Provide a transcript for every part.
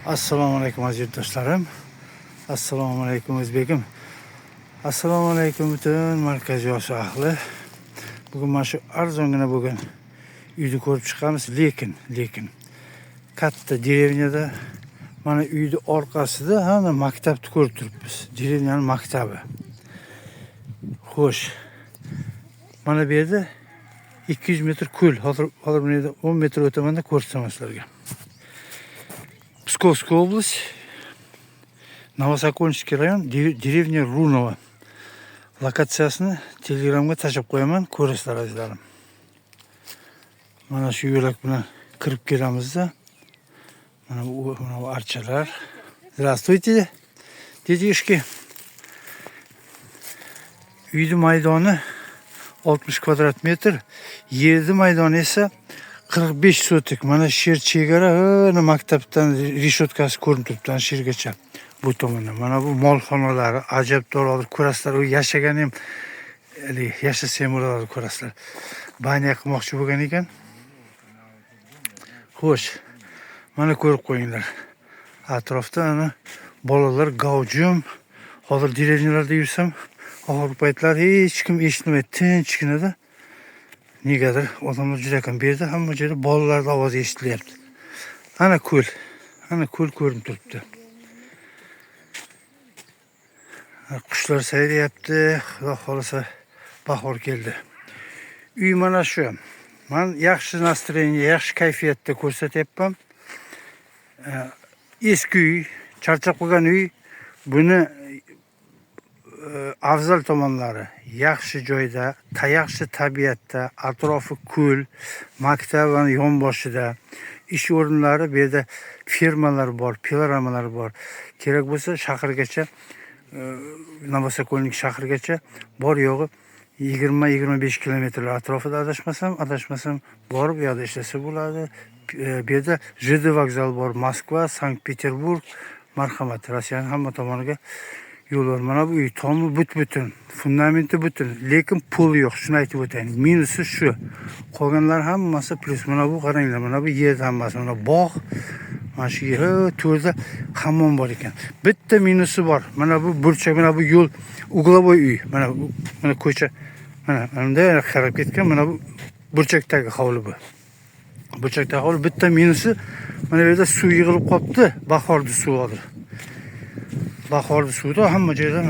Assalomu alaykum aziz do'stlarim. Assalomu alaykum o'zbegim. Assalomu alaykum butun markaziy Osiyo ahli. Bugun mana shu arzongina bo'lgan uyni ko'rib chiqamiz, lekin katta derevnyada mana uyni orqasida hana maktabni ko'rib turibmiz. Derevnyaning maktabi. Xo'sh. Mana bu yerda 200 metr ko'l. Hozir buni 10 metr o'tamanda ko'rsataman sizlarga. Pskovская область, Новосокольский район, деревня Руново. Lokatsiyasini Telegramga tashlab qo'yaman, ko'rasizlar azizlarim. Mana shu yo'lak bilan kirib kelamizda. Mana bu archalar. Здравствуйте, детишки. Uyni maydoni 60 kvadrat metr, yerni maydoni esa 45 sotik. Mana sher chegara, maktabdan reshotkasi ko'rinib turibdi, shergacha bu tomonda. Mana bu molxonalari, ajabdor ko'rasizlar. U yashagan ham, yashasa ham ularni ko'rasizlar. Banya qilmoqchi bo'lgan ekan. Xo'sh. Mana ko'rib qo'yinglar. Atrofda ana bolalar gavjum. Hozir derevnyalarda yursam, oxirgi paytlar hech kim eshitmaydi, tinchgina. Negadir odamlar juda kam. Bu yerda hamma joyda bolalarning ovozi eshitilyapti. Ana ko'l ko'rinib turibdi. Qushlar sayrayapti. Xudo xolasa bahor keldi. Uy mana shu. Men yaxshi nastroyeniya, yaxshi kayfiyatda ko'rsatyapman. Eski uy, charchab qolgan uy. Buni afzal tomonlari yaxshi joyda, yaxshi tabiatda, atrofi ko'l, maktabning yonboshida, ish o'rinlari, bu yerda fermalar bor, pilaramalar bor. Kerak bo'lsa shahargacha, Novosokольник shahargacha bor yo'g'i 20-25 kilometrlar atrofida adashmasam borib u yerda ishlasa bo'ladi. Bu yerda JD vokzal bor, Moskva, Sankt-Peterburg, marhamat, Rossiyaning hamma tomoniga yo'l bor. Mana bu uy tomi butun, fundamenti butun, lekin pul yo'q. Shuni aytib o'tayin. Minusi shu. Qolganlar hammasi plyus. Mana bu qaranglar, mana bu yer hammasi, mana bog', mana shu yer to'rda hammom bor ekan. Bitta minusi bor. Mana bu burchak, mana bu yo'l, uglovoy uy. Mana ko'cha. Mana bunday qarab ketgan, mana bu burchakdagi hovli bu. Burchakdagi hovli bitta minusi, mana bu yerda suv yig'ilib qolibdi, bahorda suv hozir. Bahorda suvda hamma joyda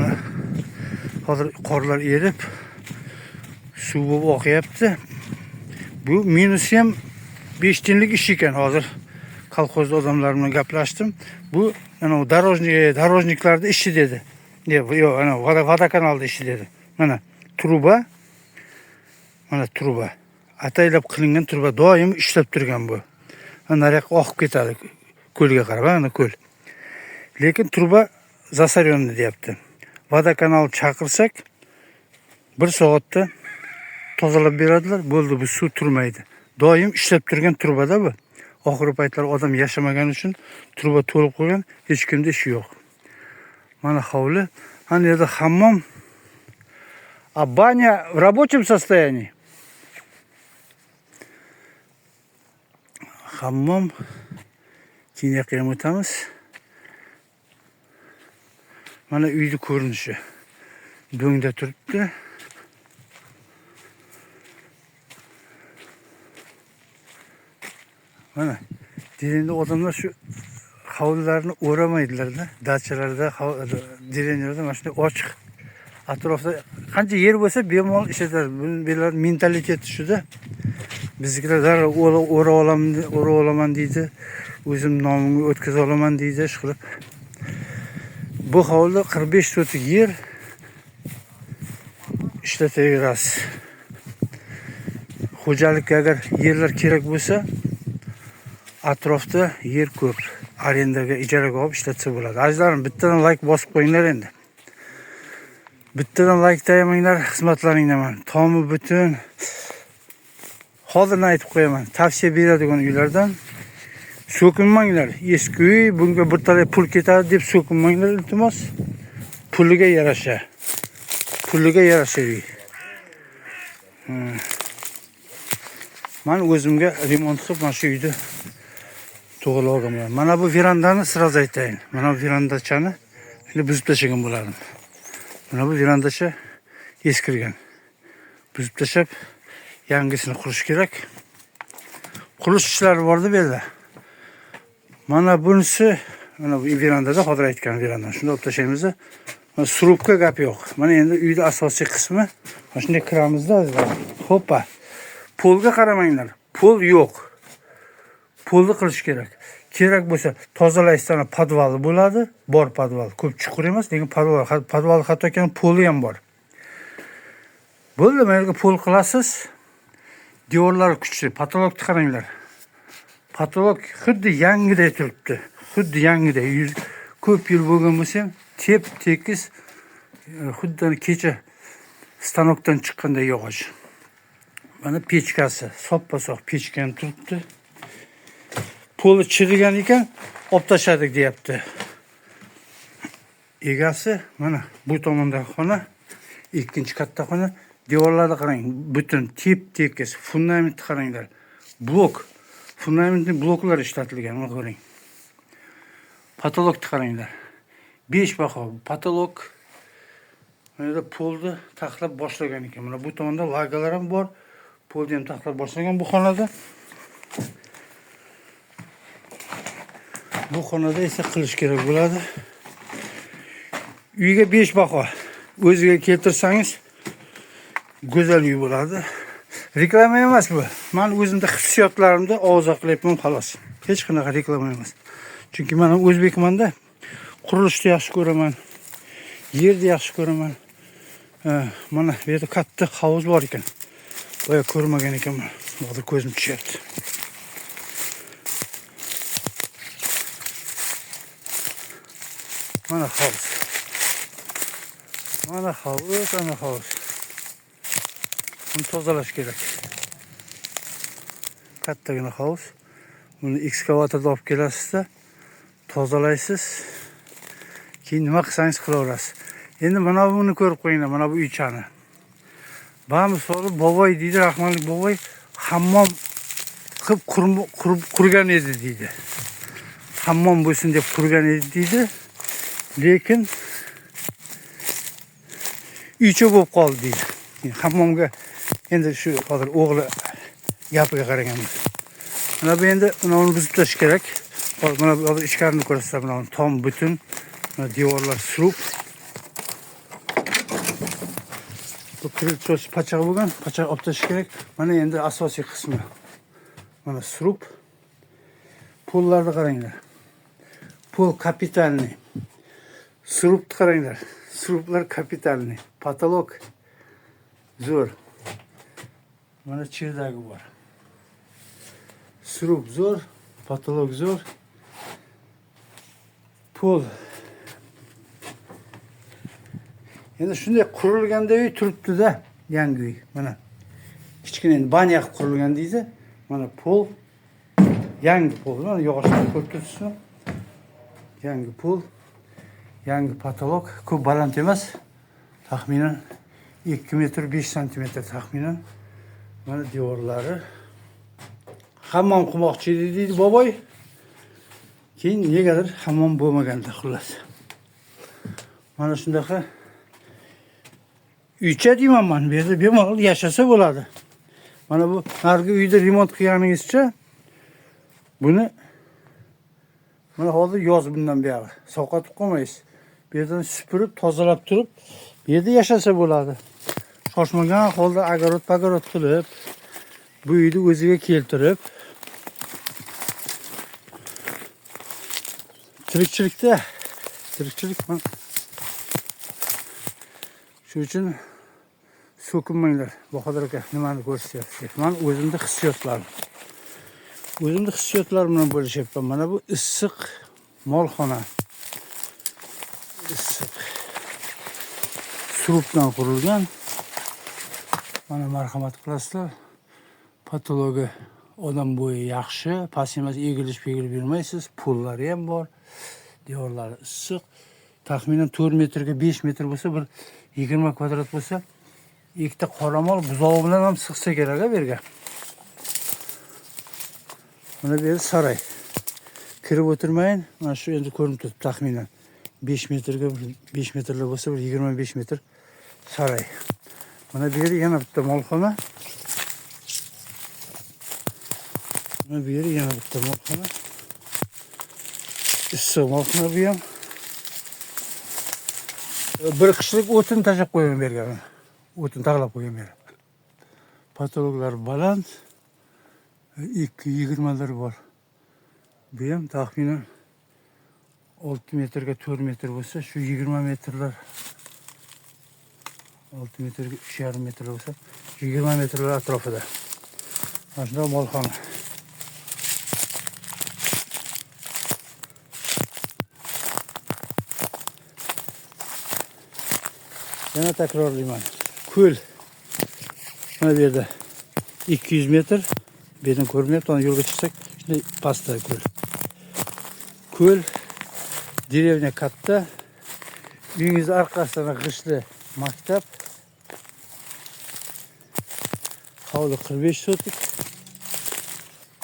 hozir qorlar erib suv bo'lib oqyapti. Bu minusi ham 5 tiyinlik ish ekan. Hozir kolxozda odamlar bilan gaplashdim. Bu ana darojniklarda ishi dedi. Yo'q, ana vodokanalda ishi dedi. Mana truba. Ataylab qilingan truba doim ishlab turgan bu. Nariyoqqa oqib ketadi ko'lga qarab, ana ko'l. Lekin truba zasaryonni deyapti. Vodokanal chaqirsak 1 soatda tozalab beradilar. Bo'ldi, bu suv turmaydi. Doim ishlab turgan trubada bu. Oxirgi paytlar odam yashamagani uchun truba to'lib qo'ygan, hech kimda ishi yo'q. Mana hovli, ana yerda hammom. A banya в рабочем состоянии. Hammom keyin yoqqa ham o'tamiz. Mana uyni ko'rinishi. Do'ngda turibdi. Mana derevnyada odamlar shu hovlilarni o'ramaydilar-da. Dachalarda, derevnyada mana shunday ochiq atrofda qancha yer bo'lsa bemalol ishlatadi. Bular mentaliteti shuda. Biznikilar darrov o'ra olaman deydi. O'zim nomimga o'tkazib olaman deydi, ishqilib. Bu hovlida 45 sotik yer ishlataverasiz. Xo'jalikka agar yerlar kerak bo'lsa, atrofda yer ko'p. Arendaga, ijaraga olib ishlatsa bo'ladi. Azizlarim, bittadan like bosib qo'yinglar endi. Bittadan like tayamanglar, xizmatlaringdan. Tomi butun. Hozirdan aytib qo'yaman. Tavsiya beradigan uylardan so'kinmanglar. Eski uy, bunga bir talay pul ketadi deb so'kinmanglar, iltimos. Puliga yarasha uy. Men o'zimga remont qilib mana shu uyni to'g'ri olganman. Mana bu verandani sraz aytayin. Mana bu verandachani shuni buzib tashlagan bo'lardim. Mana bu verandacha eskirgan. Buzib tashlab yangisini qurish kerak. Qurilish ishlari bordi bu yerda. Mana bunisi mana bu verandada hozir aytgan verandani shunda olib tashlaymiz. Surubga gap yo'q. Mana endi uyda asosiy qismi mana shunday kiramizda azizlar. Hoppa. Polga qaramanglar. Pol yo'q. Polni qilish kerak. Kerak bo'lsa tozalayishdan podvali bo'ladi. Bor podval. Ko'p chuqur emas, lekin podval hattoki poli ham bor. Bo'ldi, mana pol qilasiz. Devorlar kuchli. Patologni qaranglar. Patolog xuddi yangiday turibdi. Xuddi yangiday. Ko'p yil bo'lgan bo'lsa ham tep-tekis xuddi kecha stanokdan chiqqanday yog'och. Mana pechkasi, soppa-sog' pechka ham turibdi. Poli chirigan ekan, olib tashladik deyapti. Egasi mana bu tomondagi xona, ikkinchi katta xona, devorlarni qarang, butun tep-tekis, fundamentni qaranglar. Blok, fundamentning bloklari ishlatilgan, mana ko'ring. Patologni qaranglar. 5 baho patolog mana polni taxlab boshlagan ekan. Mana bu tomonda lagalar ham bor. Polni ham taxlab boshlagan bu xonada. Bu xonada esa qilish kerak bo'ladi. Uyga 5 baho. O'ziga keltirsangiz go'zal uy bo'ladi. Reklama emas bu. Men o'zimda hissiyotlarimda ovoza qilyapman xolos. Hech qanaqa reklama emas. Chunki men o'zbekmanda qurilishni yaxshi ko'raman. Yerni yaxshi ko'raman. Mana bu yerda katta havuz bor ekan. Boya ko'rmagan ekanman. Hozir ko'zim tushyapti. Mana havuz. Mana havuz, ana havuz. Buni tozalash kerak. Kattagina havuz. Buni ekskavatorda olib kelasizda, tozalaysiz. Keyin nima qilsangiz qilaverasiz. Endi mana buni ko'rib qo'yinglar, mana bu uychani. Bamisoli boboy deydi, rahmatli boboy hammom qilib qurgan edi deydi. Hammom bo'lsin deb qurgan edi deydi. Lekin uycha bo'lib qoldi deydi. Hammomga endi shu hozir o'g'li gapiga qaraganda. Mana bu endi uni buzib tashlash kerak. Mana hozir ichkarini ko'rasizlar, mana tom butun devorlar surib. Bu krilichasi pachaq bo'lgan, pachaq olib tashlash kerak. Mana endi asosiy qismi. Mana surib. Pollarni qaranglar. Pol kapitalniy. Surubni qaranglar. Surublar kapitalniy. Patolog zo'r. Mana chirdagi bor. Surub zo'r, patolog zo'r. Pol. Endi shunday qurilganda uy turibdi-da, yangi uy. Mana kichkina banya qurilgan deydi. Mana pol, yangi pol. Mana yog'ochlar ko'rib turibsizmi? Yangi pol, yangi patolog, ko'p baland emas. Taxminan 2 metr 5 santimetr taxminan. Mana devorlari. Hammom qilmoqchi edi deydi boboy. Keyin negadir hammom bo'lmaganda xullas. Mana shunaqa uycha deyman men. Bu yerda bemalol yashasa bo'ladi. Mana bu nargi uyda remont qilganingizcha buni mana hozir yoz bundan buyog'i sovqotib qolmaysiz. Bu yerdan supurib, tozalab turib, bu yerda yashasa bo'ladi. Shoshmagan holda agorod qilib, bu uyni o'ziga keltirib, tirikchilik man. Shu uchun so'kinmanglar. Bahodir aka, nimani ko'rsatyapsiz? Men o'zimda hissiyotlarim. O'zimda hissiyotlar bilan bo'lishyapman. Mana bu issiq molxona. Issiq. Surubdan qurilgan. Mana marhamat qilasizlar. Patologi odam bo'yi yaxshi, past emas, egilib yurmaysiz. Pullari ham bor. Devorlari issiq. Taxminan 4 metrga 5 metr bo'lsa, bir 20 kvadrat bo'lsa, ikkita qoramol buzog'i bilan ham sig'sa kerak bu yerga. Mana bu yer saroy. kirib o'tirmayin. Mana shu endi ko'rinib turibdi taxminan 5 metrga 5 metrlar bo'lsa, bir 25 metr saroy. Mana bu yeri yana bitta molxona. Mana bu yeri yana bitta molxona. Issiq molxona bu ham. Bir qishlik o'tin tashlab qo'ygan bergan. O'tin taglab qo'ygan bergan. Patologlar baland. 220lar bor. Bu ham taxminan 6 metrga 4 metr bo'lsa, shu 20 metrlar 6 metrga 3,5 metr bo'lsa, 20 metrlar atrofida. Mana shunday molxona. Yana takrorlayman. Ko'l. Mana bu yerda 200 metr. Bu yerdan ko'rinyapti. Ona yo'lga chiqsak, shunday pastda ko'l. Ko'l. Derevnya katta. Uyingiz orqasida g'ishli maktab. Hovli 45 sotik.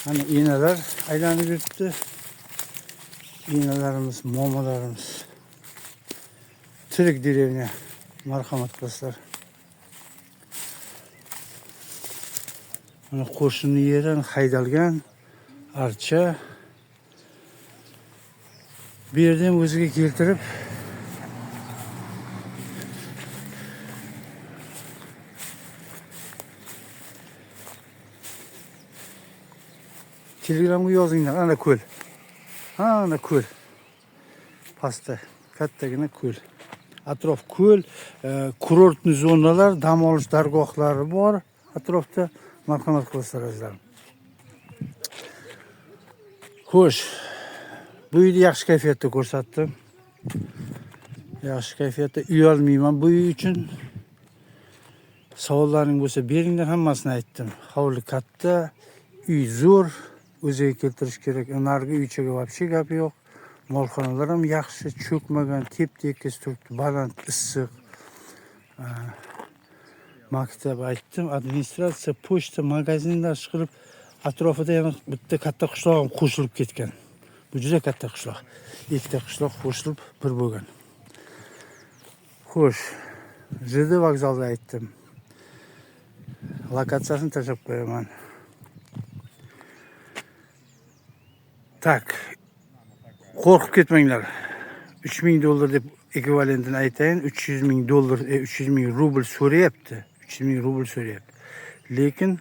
Hani iğneler aylanib yuribdi. İğnelerimiz, momalarimiz. Tirik derevnya. Marhamat qilasizlar. Mana qo'shni yerdan haydalgan archa. Bu yerdan o'ziga keltirib Telegramga yozinglar. Ana ko'l. Ana ko'l. Pastda kattagina ko'l. Atrof ko'l, kurortni zonalar, dam olish dargohlari bor. Atrofda marhamat qilasizlar azizlarim. Xo'sh. Bu uyni yaxshi kayfiyatda ko'rsatdim. Yaxshi kayfiyatda uyalmayman bu uy uchun. Savollaring bo'lsa beringlar, hammasini aytdim. Hovli katta, uy zo'r, o'ziga keltirish kerak. Narigi uychaga вообще gap yo'q. Molxonalar ham yaxshi, cho'kmagan, tep-tekis turibdi, baland, issiq. Maktab aytdim, administratsiya, pochta, magazinlar chiqilib, atrofida yana bitta katta qishloq ham qo'shilib ketgan. Bu juda katta qishloq. Ikkita qishloq qo'shilib bir bo'lgan. Xo'sh, JD vokzalda aytdim. Lokatsiyasini tashlab qo'yaman. Tak. Qo'rqib ketmanglar. $3000 deb ekvivalentini aytayin. $300,000, $300,000 so'rayapti. 300,000 rubl so'rayapti. Lekin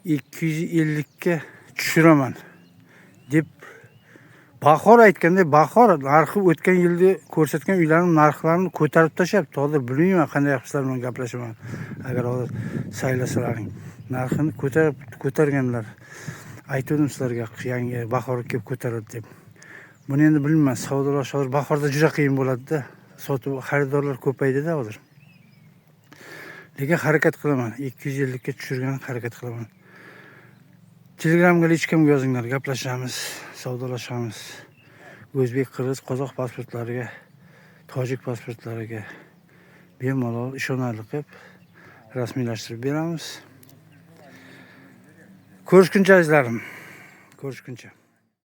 250 ga tushiraman deb bahor aytganda, bahor narxi o'tgan yilda ko'rsatgan uylarning narxlarini ko'tarib tashlabdi. Hozir bilmayman qanday qilishlar bilan gaplashaman. Agar hozir saylasalaring, narxini ko'targanlar. Aytdim sizlarga, yangi bahor kelib ko'taradi deb. Buni endi bilmayman, savdolash hozir bahorda juda qiyin bo'ladi-da. Sotib xaridorlar ko'paydi-da hozir. Lekin harakat qilaman. 250 ga tushirgan harakat qilaman. Telegramga lichkamga yozinglar, gaplashamiz, savdolashamiz. O'zbek, qirg'iz, qozoq pasportlariga, tojik pasportlariga bemalol ishonarli qilib rasmiylashtirib beramiz. Ko'rishguncha azizlarim. Ko'rishguncha.